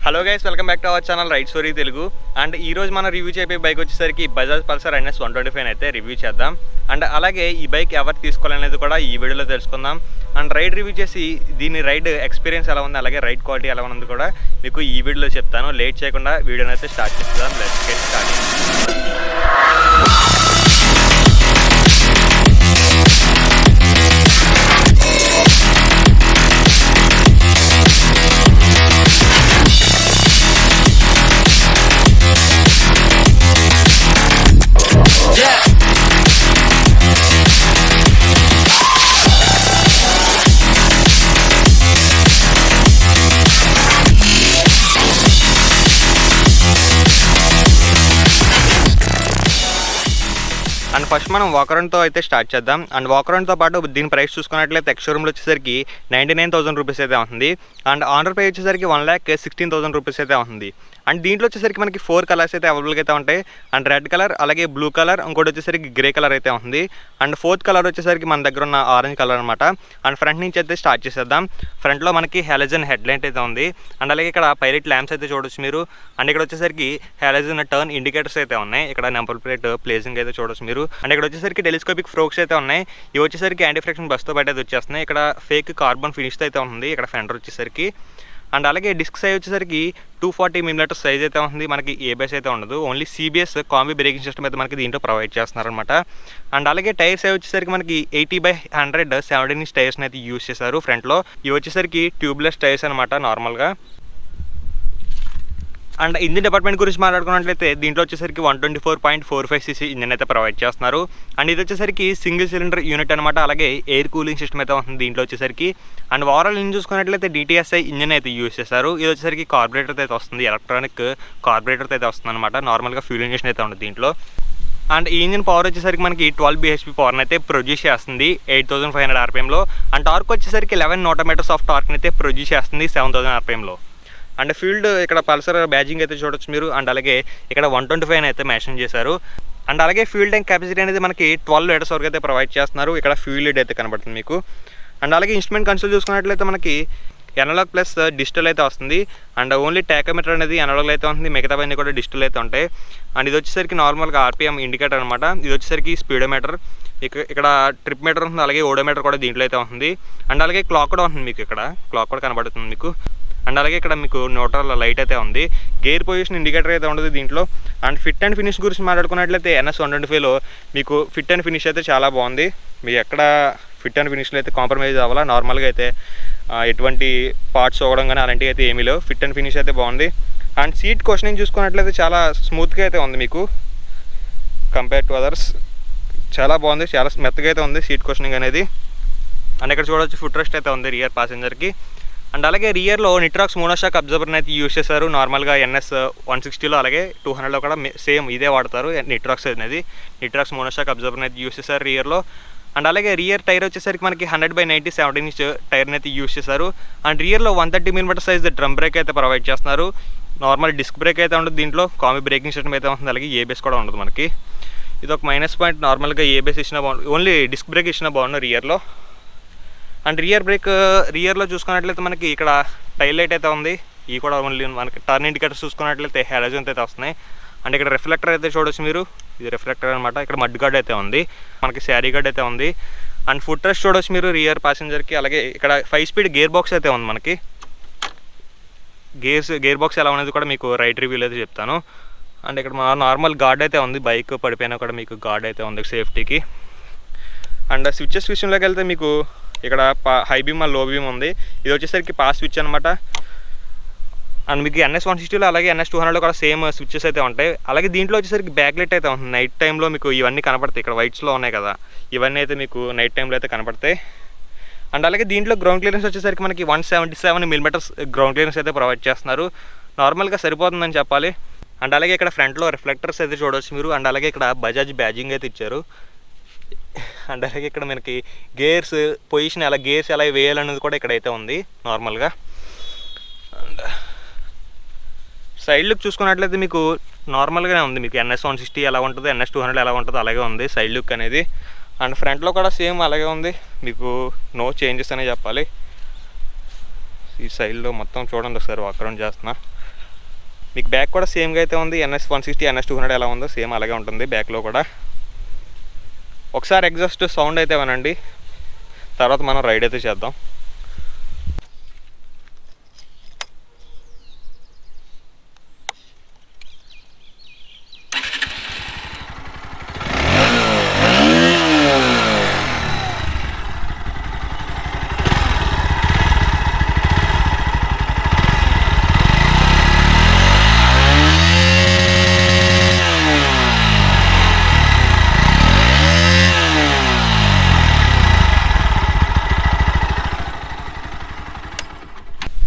Hello guys, welcome back to our channel right story Telugu. And ఈ రోజు మనం review చేయబోయే బైక్ వచ్చేసరికి బజాజ్ పల్సర్ NS 125 అయితే రివ్యూ చేద్దాం. అండ్ అలాగే ఈ బైక్ ఎవరు తీసుకోవాలనేది కూడా ఈ వీడియోలో తెలుసుకుందాం. అండ్ రైడ్ రివ్యూ చేసి దీని రైడ్ ఎక్స్పీరియన్స్ ఎలా ఉంది, అలాగే రైడ్ క్వాలిటీ ఎలా ఉంది కూడా మీకు ఈ వీడియోలో చెప్తాను. లేట్ చేయకుండా వీడియోని అయితే స్టార్ట్ చేద్దాం. Let's get started. And first మనం వాకరౌండ్తో అయితే స్టార్ట్ చేద్దాం. అండ్ వాకరౌండ్తో పాటు దీని ప్రైస్ చూసుకున్నట్లయితే ఎక్స్ షోరూమ్లో వచ్చేసరికి 99,000 రూపీస్ అయితే అవుతుంది. అండ్ ఆనర్ పే వచ్చేసరికి 1,16,000 రూపీస్ అయితే అవుతుంది. అండ్ దీంట్లో వచ్చేసరికి మనకి 4 కలర్స్ అయితే అవైలబుల్గా అయితే ఉంటాయి. అండ్ రెడ్ కలర్, అలాగే బ్లూ కలర్, ఇంకోటి వచ్చేసరికి గ్రే కలర్ అయితే ఉంది. అండ్ 4th కలర్ వచ్చేసరికి మన దగ్గర ఉన్న ఆరెంజ్ కలర్ అనమాట. అండ్ ఫ్రంట్ నుంచి అయితే స్టార్ట్ చేసేద్దాం. ఫ్రంట్లో మనకి హాలోజన్ హెడ్ లైట్ అయితే ఉంది. అండ్ అలాగే ఇక్కడ పైలట్ ల్యాంప్స్ అయితే చూడొచ్చు మీరు. అండ్ ఇక్కడ వచ్చేసరికి హాలోజన్ టర్న్ ఇండికేటర్స్ అయితే ఉన్నాయి. ఇక్కడ నెంబర్ ప్లేట్ ప్లేసింగ్ అయితే చూడొచ్చు మీరు. అండ్ ఇక్కడ వచ్చేసరికి టెలిస్కోపిక్ ఫ్రోక్స్ అయితే ఉన్నాయి. ఇవి వచ్చేసరికి యాంటీ ఫ్రిక్షన్ బస్తో బయట అయితే వచ్చేస్తున్నాయి. ఇక్కడ ఫేక్ కార్బన్ ఫినిష్ అయితే ఉంది ఇక్కడ ఫెండర్ వచ్చేసరికి. అండ్ అలాగే డిస్క్ సైజ్ వచ్చేసరికి 240 mm సైజ్ అయితే ఉంది. మనకి ABS అయితే ఉండదు, only CBS combi braking system అయితే మనకి దీంట్లో ప్రొవైడ్ చేస్తున్నారనమాట. అండ్ అలాగే టైర్ సైజ్ వచ్చేసరికి మనకి 80/100 17 టైర్స్ని అయితే యూజ్ చేశారు ఫ్రంట్లో. ఇవి వచ్చేసరికి ట్యూబ్లెస్ టైర్స్ అనమాట నార్మల్గా. అండ్ ఇంజిన్ డిపార్ట్మెంట్ గురించి మాట్లాడుకున్నట్లయితే దీంట్లో వచ్చేసరికి 124.45cc ఇంజిన్ అయితే ప్రొవైడ్ చేస్తున్నారు. అండ్ ఇది వచ్చేసరికి సింగిల్ సిలిండర్ యూనిట్ అనమాట. అలాగే ఎయిర్ కూలింగ్ సిస్టమ్ అయితే ఉంటుంది దీంట్లో వచ్చేసరికి. అండ్ ఓవరాల్ ఇంజిన్ చూసుకున్నట్లయితే DTSI ఇంజిన్ అయితే యూజ్ చేశారు. ఇది వచ్చేసరికి కార్బొరేటర్ అయితే వస్తుంది, ఎలక్ట్రానిక్ కార్బొరేటర్ అయితే వస్తుంది అనమాట. నార్మల్గా ఫ్యూల్ ఇంజెక్షన్ అయితే ఉంటుంది దీంట్లో. అండ్ ఈ ఇంజిన్ పవర్ వచ్చేసరికి మనకి 12 bhp పవర్ని అయితే ప్రొడ్యూస్ చేస్తుంది 8500 RPMలో. అండ్ టార్క్ వచ్చేసరికి 11 Nm ఆఫ్ టార్క్ని అయితే ప్రొడ్యూస్ చేస్తుంది 7000 RPMలో. అండ్ ఫీల్డ్ ఇక్కడ పల్సర్ బ్యాజింగ్ అయితే చూడొచ్చు మీరు. అండ్ అలాగే ఇక్కడ 125 అయితే మెన్షన్ చేశారు. అండ్ అలాగే ఫ్యూల్ ట్యాంక్ కెపాసిటీ అనేది మనకి 12 లీటర్స్ వరకు అయితే ప్రొవైడ్ చేస్తున్నారు. ఇక్కడ ఫ్యూల్ లీడ్ అయితే కనబడుతుంది మీకు. అండ్ అలాగే ఇన్స్ట్రుమెంట్ కన్సోల్ చూసుకున్నట్లయితే మనకి అనలాగ్ ప్లస్ డిజిటల్ అయితే వస్తుంది. అండ్ ఓన్లీ టాకోమీటర్ అనేది అనలాగ్ అయితే ఉంటుంది, మిగతావన్నీ కూడా డిజిటల్ అయితే ఉంటాయి. అండ్ ఇది వచ్చేసరికి నార్మల్గా RPM ఇండికేటర్ అనమాట. ఇది వచ్చేసరికి స్పీడోమీటర్, ఇక్కడ ట్రిప్ మీటర్ ఉంటుంది, అలాగే ఓడోమీటర్ కూడా దీంట్లో అయితే ఉంటుంది. అండ్ అలాగే క్లాక్ కూడా ఉంటుంది మీకు, ఇక్కడ క్లాక్ కూడా కనబడుతుంది మీకు. అండ్ అలాగే ఇక్కడ మీకు న్యూట్రల్ లైట్ అయితే ఉంది. గేర్ పొజిషన్ ఇండికేటర్ అయితే ఉండదు దీంట్లో. అండ్ ఫిట్ అండ్ ఫినిష్ గురించి మాట్లాడుకున్నట్లయితే NS 125లో మీకు ఫిట్ అండ్ ఫినిష్ అయితే చాలా బాగుంది. మీకు ఎక్కడ ఫిట్ అండ్ ఫినిష్లో అయితే కాంప్రమైజ్ అవ్వాలా, నార్మల్గా అయితే ఎటువంటి పార్ట్స్ అవ్వడం కానీ అలాంటివి అయితే ఏమీ లేవు. ఫిట్ అండ్ ఫినిష్ అయితే బాగుంది. అండ్ సీట్ కుషనింగ్ చూసుకున్నట్లయితే చాలా స్మూత్గా అయితే ఉంది మీకు కంపేర్ టు అదర్స్. చాలా బాగుంది, చాలా మెత్తగా అయితే ఉంది సీట్ కుషనింగ్ అనేది. అండ్ ఇక్కడ చూడవచ్చు ఫుట్ రెస్ట్ అయితే ఉంది రియర్ ప్యాసింజర్కి. అండ్ అలాగే రియర్లో నిట్రాక్స్ మోనోషాక్ అబ్జర్వర్ని అయితే యూజ్ చేశారు. నార్మల్గా NS 160లో అలాగే 200లో కూడా సేమ్ ఇదే వాడతారు నిట్రాక్స్ అనేది. నిట్రాక్స్ మోనోషాక్ అబ్జర్వర్ని అయితే యూజ్ చేశారు రియర్లో. అండ్ అలాగే రియర్ టైర్ వచ్చేసరికి మనకి 100/90 17" టైర్ని అయితే యూజ్ చేశారు. అండ్ రియర్లో 130 mm సైజ్ డ్రమ్ బ్రేక్ అయితే ప్రొవైడ్ చేస్తున్నారు. నార్మల్ డిస్క్ బ్రేక్ అయితే ఉండదు దీంట్లో, కాంబీ బ్రేకింగ్ సిస్టమ్ అయితే ఉంటుంది, అలాగే ABS కూడా ఉండదు మనకి. ఇది ఒక మైనస్ పాయింట్. నార్మల్గా ABS ఇచ్చినా బాగుంది, ఓన్లీ డిస్క్ బ్రేక్ ఇచ్చినా బాగుండు రియర్లో. అండ్ రియర్లో చూసుకున్నట్లయితే మనకి ఇక్కడ టైల్ లైట్ అయితే ఉంది. ఇవి కూడా ఓన్లీ మనకి టర్న్ ఇండికేటర్స్ చూసుకున్నట్లయితే హాలోజన్ అయితే వస్తున్నాయి. అండ్ ఇక్కడ రిఫ్లెక్టర్ అయితే చూడొచ్చు మీరు, ఇది రిఫ్లెక్టర్ అనమాట. ఇక్కడ మడ్ గార్డ్ అయితే ఉంది, మనకి శారీ గార్డ్ అయితే ఉంది. అండ్ ఫుట్ రెస్ట్ చూడొచ్చు మీరు రియర్ ప్యాసింజర్కి. అలాగే ఇక్కడ 5 స్పీడ్ గేర్ బాక్స్ అయితే ఉంది మనకి. గేర్ బాక్స్ ఎలా ఉన్నది కూడా మీకు రైట్ రివ్యూలో అయితే చెప్తాను. అండ్ ఇక్కడ మా నార్మల్ గార్డ్ అయితే ఉంది, బైక్ పడిపోయినా కూడా మీకు గార్డ్ అయితే ఉంది సేఫ్టీకి. అండ్ స్విచ్చెస్ విషయంలోకి వెళ్తే మీకు ఇక్కడ హై బీమ్ లో బీమ్ ఉంది. ఇది వచ్చేసరికి పాస్ స్విచ్ అనమాట. అండ్ మీకు NS 160లో అలాగే NS 200లో కూడా సేమ్ స్విచ్చెస్ అయితే ఉంటాయి. అలాగే దీంట్లో వచ్చేసరికి బ్యాక్ లైట్ అయితే ఉంటుంది. నైట్ టైంలో మీకు ఇవన్నీ కనపడతాయి, ఇక్కడ వైట్స్లో ఉన్నాయి కదా, ఇవన్నీ అయితే మీకు నైట్ టైంలో అయితే కనపడతాయి. అండ్ అలాగే దీంట్లో గ్రౌండ్ క్లియరెన్స్ వచ్చేసరికి మనకి 177 mm గ్రౌండ్ క్లియరెన్స్ అయితే ప్రొవైడ్ చేస్తున్నారు. నార్మల్గా సరిపోతుందని చెప్పాలి. అండ్ అలాగే ఇక్కడ ఫ్రంట్లో రిఫ్లెక్టర్స్ అయితే చూడవచ్చు మీరు. అండ్ అలాగే ఇక్కడ బజాజ్ బ్యాజింగ్ అయితే ఇచ్చారు. అండ్ అలాగే ఇక్కడ మనకి గేర్స్ పొజిషన్ గేర్స్ ఎలా వేయాలనేది కూడా ఇక్కడైతే ఉంది నార్మల్గా. అండ్ సైడ్ లుక్ చూసుకున్నట్లయితే మీకు నార్మల్గానే ఉంది. మీకు NS 160 ఎలా ఉంటుందో NS 200 ఎలా ఉంటుందో అలాగే ఉంది సైడ్ లుక్ అనేది. అండ్ ఫ్రంట్లో కూడా సేమ్ అలాగే ఉంది, మీకు నో చేంజెస్ అనే చెప్పాలి. ఈ సైడ్లో మొత్తం చూడండి ఒకసారి వాక్ అరౌండ్ చేస్తున్నా. మీకు బ్యాక్ కూడా సేమ్గా అయితే ఉంది. NS 160 NS 200 ఎలా ఉందో సేమ్ అలాగే ఉంటుంది బ్యాక్లో కూడా. ఒకసారి ఎగ్జాస్ట్ సౌండ్ అయితే వినండి, తర్వాత మనం రైడ్ అయితే చేద్దాం.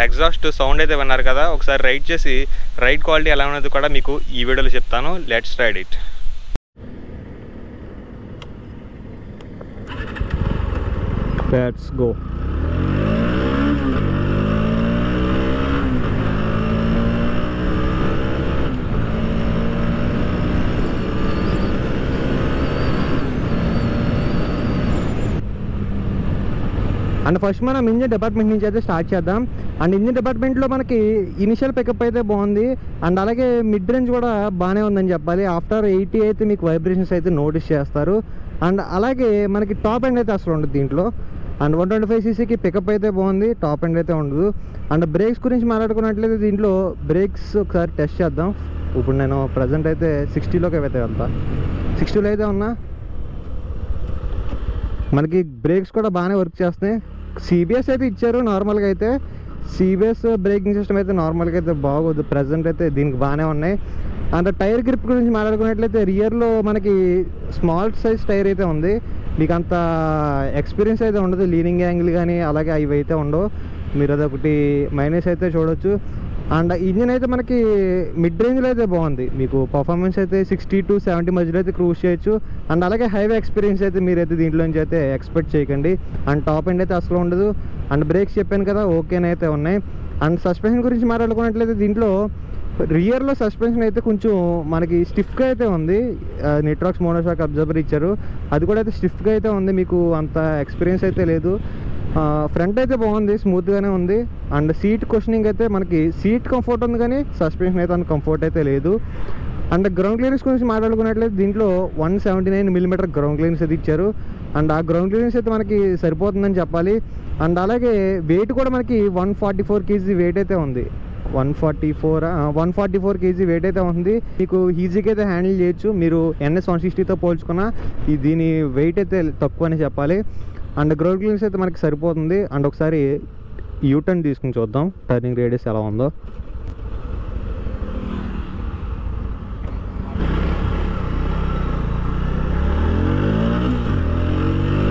ఎగ్జాస్ట్ సౌండ్ అయితే విన్నారు కదా, ఒకసారి రైడ్ చేసి రైడ్ క్వాలిటీ ఎలా ఉన్నది కూడా మీకు ఈ వీడియోలో చెప్తాను. Let's ride it. Let's go. And first మనం ఇంజిన్ డిపార్ట్మెంట్ నుంచి అయితే స్టార్ట్ చేద్దాం. అండ్ ఇంజిన్ డిపార్ట్మెంట్లో మనకి ఇనిషియల్ పికప్ అయితే బాగుంది, అండ్ అలాగే మిడ్ రేంజ్ కూడా బాగానే ఉందని చెప్పాలి. ఆఫ్టర్ 80 అయితే మీకు వైబ్రేషన్స్ అయితే నోటీస్ చేస్తారు. అండ్ అలాగే మనకి టాప్ ఎండ్ అయితే అసలు ఉండదు దీంట్లో. అండ్ 125cc పికప్ అయితే బాగుంది, టాప్ ఎండ్ అయితే ఉండదు. అండ్ బ్రేక్స్ గురించి మాట్లాడుకున్నట్లయితే దీంట్లో బ్రేక్స్ ఒకసారి టెస్ట్ చేద్దాం. ఇప్పుడు నేను ప్రజెంట్ అయితే 60లోకి అయితే వెళ్తా. 60లో అయితే ఉన్నా. మనకి బ్రేక్స్ కూడా బాగానే వర్క్ చేస్తున్నాయి. CBS అయితే ఇచ్చారు నార్మల్గా అయితే. CBS బ్రేకింగ్ సిస్టమ్ అయితే నార్మల్గా అయితే బాగోదు. ప్రజెంట్ అయితే దీనికి బాగానే ఉన్నాయి. అండ్ టైర్ గ్రిప్ గురించి మాట్లాడుకున్నట్లయితే రియర్లో మనకి స్మాల్ సైజ్ టైర్ అయితే ఉంది. మీకు అంత ఎక్స్పీరియన్స్ అయితే ఉండదు, లీనింగ్ యాంగిల్ కానీ అలాగే అవి అయితే ఉండవు. మీరు అదొకటి మైనస్ అయితే చూడవచ్చు. అండ్ ఇంజిన్ అయితే మనకి మిడ్ రేంజ్లో అయితే బాగుంది. మీకు పర్ఫార్మెన్స్ అయితే 60 to 70 మధ్యలో అయితే క్రూజ్ చేయొచ్చు. అండ్ అలాగే హైవే ఎక్స్పీరియన్స్ అయితే మీరైతే దీంట్లోంచి అయితే ఎక్స్పెక్ట్ చేయకండి. అండ్ టాప్ ఎండ్ అయితే అసలు ఉండదు. అండ్ బ్రేక్స్ చెప్పాను కదా, ఓకేనైతే ఉన్నాయి. అండ్ సస్పెన్షన్ గురించి మాట్లాడుకున్నట్లయితే దీంట్లో రియర్లో సస్పెన్షన్ అయితే కొంచెం మనకి స్టిఫ్గా అయితే ఉంది. నిట్రాక్స్ మోనోషాక్ అబ్జర్వర్ ఇచ్చారు, అది కూడా అయితే స్టిఫ్గా అయితే ఉంది. మీకు అంత ఎక్స్పీరియన్స్ అయితే లేదు. ఫ్రంట్ అయితే బాగుంది, స్మూత్గానే ఉంది. అండ్ సీట్ క్వశ్చనింగ్ అయితే మనకి సీట్ కంఫర్ట్ ఉంది కానీ సస్పెన్షన్ అయితే అంత కంఫర్ట్ అయితే లేదు. అండ్ గ్రౌండ్ క్లియరెన్స్ గురించి మాట్లాడుకున్నట్లయితే దీంట్లో 179mm గ్రౌండ్ క్లియరెన్స్ అయితే ఇచ్చారు. అండ్ ఆ గ్రౌండ్ క్లియరెన్స్ అయితే మనకి సరిపోతుందని చెప్పాలి. అండ్ అలాగే వెయిట్ కూడా మనకి 144 kg వెయిట్ అయితే ఉంది. 144 kg వెయిట్ అయితే ఉంది. మీకు ఈజీగా అయితే హ్యాండిల్ చేయొచ్చు. మీరు NS 160తో పోల్చుకున్నా దీని వెయిట్ అయితే తక్కువ అని చెప్పాలి. అండ్ గ్రౌండ్ క్లియరెన్స్ అయితే మనకి సరిపోతుంది. అండ్ ఒకసారి యూటర్న్ తీసుకుని చూద్దాం టర్నింగ్ రేడియస్ ఎలా ఉందో.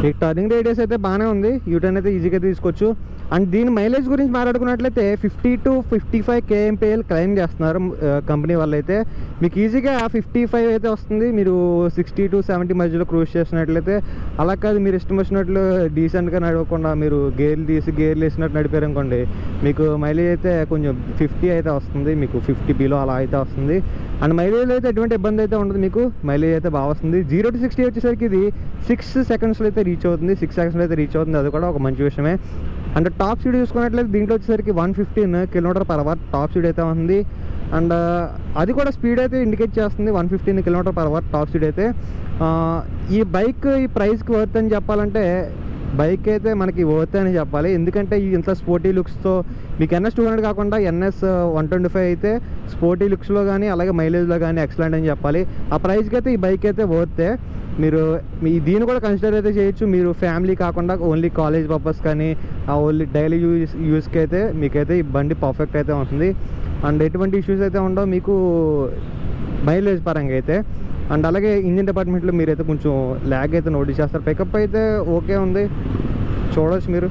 ఈ టర్నింగ్ రేడియస్ అయితే బాగానే ఉంది, యూటర్న్ అయితే ఈజీగా తీసుకోవచ్చు. అండ్ దీని మైలేజ్ గురించి మాట్లాడుకున్నట్లయితే 50 to 55 kmpl క్లైమ్ చేస్తున్నారు కంపెనీ వాళ్ళు అయితే. మీకు ఈజీగా 55 అయితే వస్తుంది మీరు 60 to 70 మధ్యలో క్రూజ్ చేసినట్లయితే. అలా కాదు, మీరు ఇష్టం వచ్చినట్లు డీసెంట్గా నడవకుండా మీరు గేర్లు వేసినట్టు నడిపారు అనుకోండి, మీకు మైలేజ్ అయితే కొంచెం 50 అయితే వస్తుంది, మీకు 50 బిలో అలా అయితే వస్తుంది. అండ్ మైలేజ్ అయితే ఎటువంటి ఇబ్బంది అయితే ఉండదు, మీకు మైలేజ్ అయితే బాగా వస్తుంది. 0 to 60 వచ్చేసరికి ఇది 6 secondsలో అయితే రీచ్ అవుతుంది, 6 secondsలో అయితే రీచ్ అవుతుంది, అది కూడా ఒక మంచి విషయమే. అండ్ టాప్ స్పీడ్ చూసుకున్నట్లయితే దీంట్లో వచ్చేసరికి 115 km/h టాప్ స్పీడ్ అయితే ఉంది. అండ్ అది కూడా స్పీడ్ అయితే ఇండికేట్ చేస్తుంది, 115 km/h టాప్ స్పీడ్ అయితే. ఈ బైక్ ఈ ప్రైస్కి వర్త్ అని చెప్పాలంటే బైక్ అయితే మనకి వర్త్ అని చెప్పాలి. ఎందుకంటే ఇంత స్పోర్టీ లుక్స్తో మీకు NS 200 కాకుండా NS 125 అయితే స్పోర్టీ లుక్స్లో కానీ అలాగే మైలేజ్లో కానీ ఎక్సలెంట్ అని చెప్పాలి. ఆ ప్రైస్కి అయితే ఈ బైక్ అయితే వర్తే. మీరు దీన్ని కూడా కన్సిడర్ అయితే చేయొచ్చు. మీరు ఫ్యామిలీ కాకుండా ఓన్లీ కాలేజ్ పర్పస్ కానీ ఓన్లీ డైలీ యూస్కి అయితే మీకైతే ఈ బండి పర్ఫెక్ట్ అయితే ఉంటుంది. అండ్ ఎటువంటి ఇష్యూస్ అయితే ఉండవు మీకు మైలేజ్ పరంగా అయితే. అండ్ అలాగే ఇంజిన్ డిపార్ట్మెంట్లో మీరైతే కొంచెం ల్యాగ్ అయితే నోటీస్ చేస్తారు. పికప్ అయితే ఓకే ఉంది, చూడవచ్చు మీరు,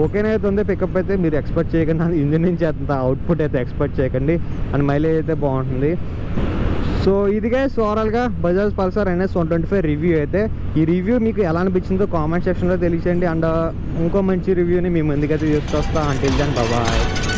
ఓకేనే అయితే ఉంది. పికప్ అయితే మీరు ఎక్స్పెక్ట్ చేయకండి, ఇంజిన్ నుంచి అంత అవుట్పుట్ అయితే ఎక్స్పెక్ట్ చేయకండి. అండ్ మైలేజ్ అయితే బాగుంటుంది. సో ఇదిగా ఓవరాల్గా బజాజ్ పల్సర్ NS 125 రివ్యూ అయితే. ఈ రివ్యూ మీకు ఎలా అనిపించిందో కామెంట్ సెక్షన్లో తెలియచేయండి. అండ్ ఇంకో మంచి రివ్యూని మీ ముందుకైతే తీసుకొస్తా. Until then bye.